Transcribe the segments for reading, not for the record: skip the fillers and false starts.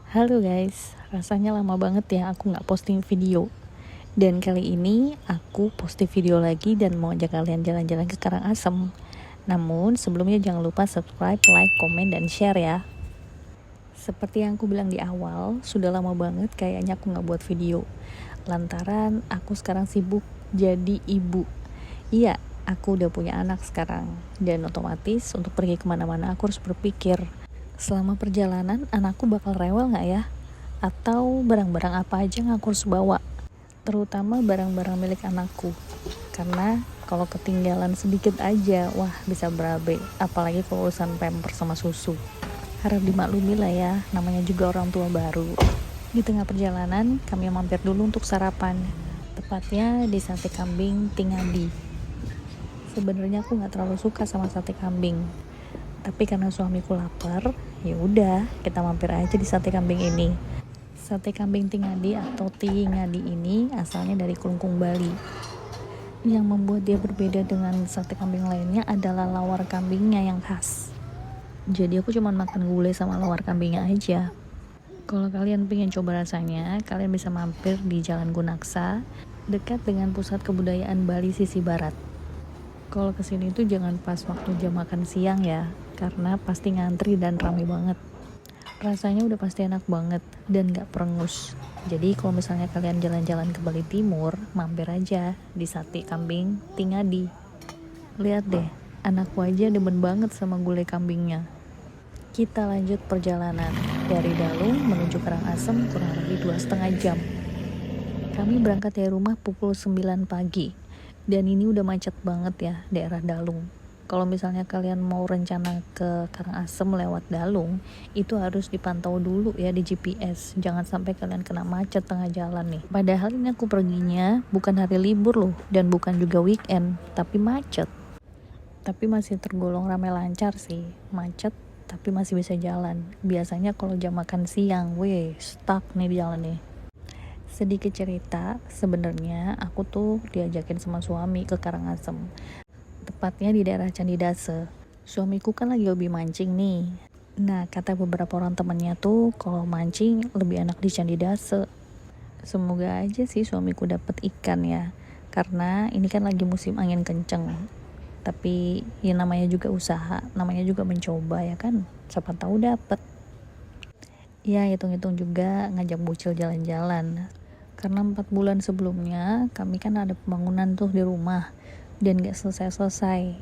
Halo guys, rasanya lama banget ya aku nggak posting video. Dan kali ini aku posting video lagi dan mau ajak kalian jalan-jalan ke Karangasem. Namun sebelumnya jangan lupa subscribe, like, komen, dan share ya. Seperti yang aku bilang di awal, sudah lama banget kayaknya aku nggak buat video. Lantaran aku sekarang sibuk jadi ibu. Iya, aku udah punya anak sekarang. Dan otomatis untuk pergi kemana-mana aku harus berpikir, selama perjalanan anakku bakal rewel gak ya? Atau barang-barang apa aja yang aku harus bawa? Terutama barang-barang milik anakku. Karena kalau ketinggalan sedikit aja, wah bisa berabe. Apalagi kalau urusan pamper sama susu. Harap dimaklumi lah ya, namanya juga orang tua baru. Di tengah perjalanan, kami mampir dulu untuk sarapan. Tepatnya di sate kambing Tingadi. Sebenarnya aku gak terlalu suka sama sate kambing. Tapi karena suamiku lapar, ya udah kita mampir aja di sate kambing ini. Sate kambing Tingadi atau Tingadi ini asalnya dari Kelungkung, Bali. Yang membuat dia berbeda dengan sate kambing lainnya adalah lawar kambingnya yang khas. Jadi aku cuma makan gulai sama lawar kambingnya aja. Kalau kalian pengen coba rasanya, kalian bisa mampir di Jalan Gunaksa, dekat dengan Pusat Kebudayaan Bali sisi barat. Kalau kesini tuh jangan pas waktu jam makan siang ya, karena pasti ngantri dan ramai banget. Rasanya udah pasti enak banget dan gak perengus. Jadi kalau misalnya kalian jalan-jalan ke Bali Timur, mampir aja di sate kambing Tingadi. Lihat deh, anakku aja demen banget sama gulai kambingnya. Kita lanjut perjalanan dari Dalung menuju Karangasem kurang lebih 2,5 jam. Kami berangkat dari rumah pukul 9 pagi. Dan ini udah macet banget ya daerah Dalung. Kalau misalnya kalian mau rencana ke Karangasem lewat Dalung, itu harus dipantau dulu ya di GPS. Jangan sampai kalian kena macet tengah jalan nih. Padahal ini aku perginya bukan hari libur loh, dan bukan juga weekend, tapi macet. Tapi masih tergolong ramai lancar sih. Macet tapi masih bisa jalan. Biasanya kalau jam makan siang, stuck nih di jalan nih. Sedikit cerita, sebenarnya aku tuh diajakin sama suami ke Karangasem. Tepatnya di daerah Candi Dase. Suamiku kan lagi hobi mancing nih. Nah, kata beberapa orang temannya tuh kalau mancing lebih enak di Candi Dase. Semoga aja sih suamiku dapet ikan ya. Karena ini kan lagi musim angin kenceng. Tapi ya namanya juga usaha, namanya juga mencoba ya kan. Siapa tahu dapet. Ya hitung-hitung juga ngajak bocil jalan-jalan. Karena 4 bulan sebelumnya kami kan ada pembangunan tuh di rumah dan gak selesai-selesai.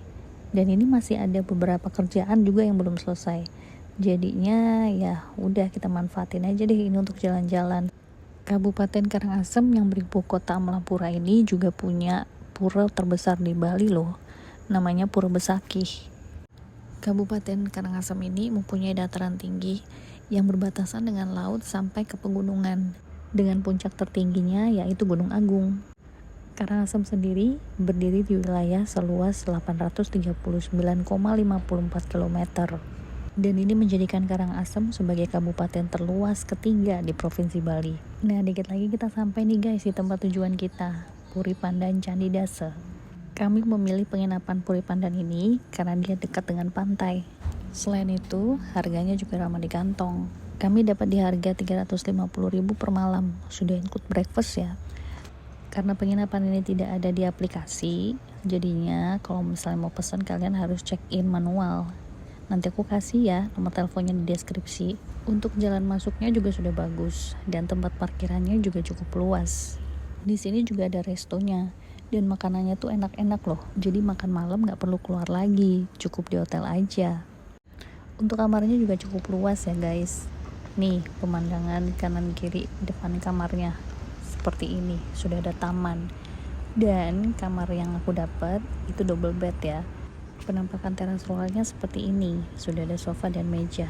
Dan ini masih ada beberapa kerjaan juga yang belum selesai. Jadinya ya udah kita manfaatin aja deh ini untuk jalan-jalan. Kabupaten Karangasem yang beribu kota Amlapura ini juga punya pura terbesar di Bali loh. Namanya Pura Besakih. Kabupaten Karangasem ini mempunyai dataran tinggi yang berbatasan dengan laut sampai ke pegunungan. Dengan puncak tertingginya yaitu Gunung Agung. Karangasem sendiri berdiri di wilayah seluas 839,54 km. Dan ini menjadikan Karangasem sebagai kabupaten terluas ketiga di Provinsi Bali. Nah, dikit lagi kita sampai nih guys di tempat tujuan kita, Puri Pandan Candi Dase. Kami memilih penginapan Puri Pandan ini karena dia dekat dengan pantai. Selain itu, harganya juga ramah di kantong. Kami dapat di harga 350.000 per malam, sudah include breakfast ya. Karena penginapan ini tidak ada di aplikasi, jadinya kalau misalnya mau pesan kalian harus check in manual. Nanti aku kasih ya nomor teleponnya di deskripsi. Untuk jalan masuknya juga sudah bagus dan tempat parkirannya juga cukup luas. Di sini juga ada restonya dan makanannya tuh enak-enak loh. Jadi makan malam nggak perlu keluar lagi, cukup di hotel aja. Untuk kamarnya juga cukup luas ya guys. Nih pemandangan kanan kiri depan kamarnya seperti ini, sudah ada taman. Dan kamar yang aku dapat itu double bed ya. Penampakan teras luarnya seperti ini, sudah ada sofa dan meja.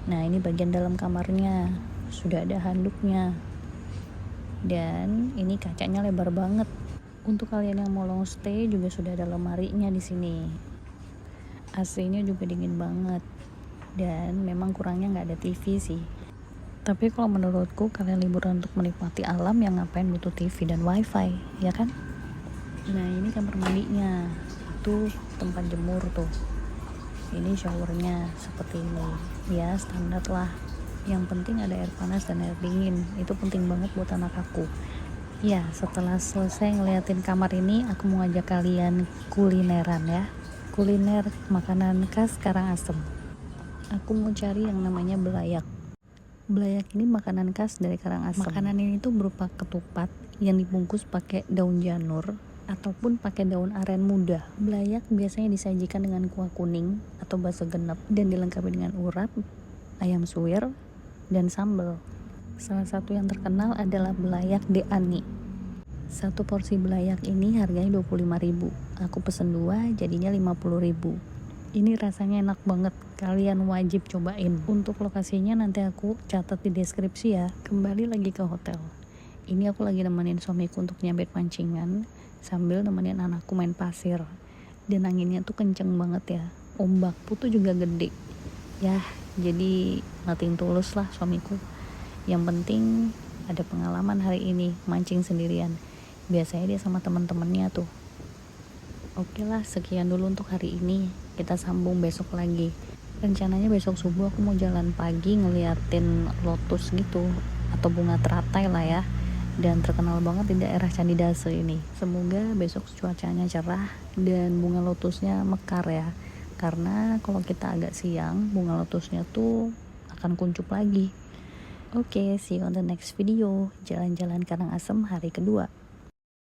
Nah ini bagian dalam kamarnya, sudah ada handuknya. Dan ini kacanya lebar banget. Untuk kalian yang mau long stay juga sudah ada lemarinya di sini. AC-nya juga dingin banget. Dan memang kurangnya nggak ada TV sih. Tapi kalau menurutku kalian liburan untuk menikmati alam yang ngapain butuh TV dan wifi, ya kan? Nah ini kamar mandinya, itu tempat jemur tuh. Ini showernya seperti ini, ya standar lah. Yang penting ada air panas dan air dingin, itu penting banget buat anak aku. Ya, setelah selesai ngeliatin kamar ini, aku mau ngajak kalian kulineran ya. Kuliner makanan khas Karangasem. Aku mau cari yang namanya belayak. Belayak ini makanan khas dari Karangasem. Makanan ini tuh berupa ketupat yang dibungkus pakai daun janur ataupun pakai daun aren muda. Belayak biasanya disajikan dengan kuah kuning atau bakso genep dan dilengkapi dengan urap, ayam suwir, dan sambal. Salah satu yang terkenal adalah belayak De Ani. Satu porsi belayak ini harganya 25.000. Aku pesen 2 jadinya 50.000. Ini rasanya enak banget, kalian wajib cobain. Untuk lokasinya nanti aku catat di deskripsi ya. Kembali lagi ke hotel. Ini aku lagi nemenin suamiku untuk nyabet pancingan sambil nemenin anakku main pasir. Dan anginnya tuh kenceng banget ya. Ombak tuh juga gede. Ya, jadi nothing tulus lah suamiku. Yang penting ada pengalaman hari ini mancing sendirian. Biasanya dia sama teman-temannya tuh. Oke lah, sekian dulu untuk hari ini. Kita sambung besok lagi. Rencananya besok subuh aku mau jalan pagi ngeliatin lotus gitu, atau bunga teratai lah ya. Dan terkenal banget di daerah Candi Dase ini. Semoga besok cuacanya cerah dan bunga lotusnya mekar ya. Karena kalau kita agak siang, bunga lotusnya tuh akan kuncup lagi. Oke, see you on the next video. Jalan-jalan Karangasem hari kedua.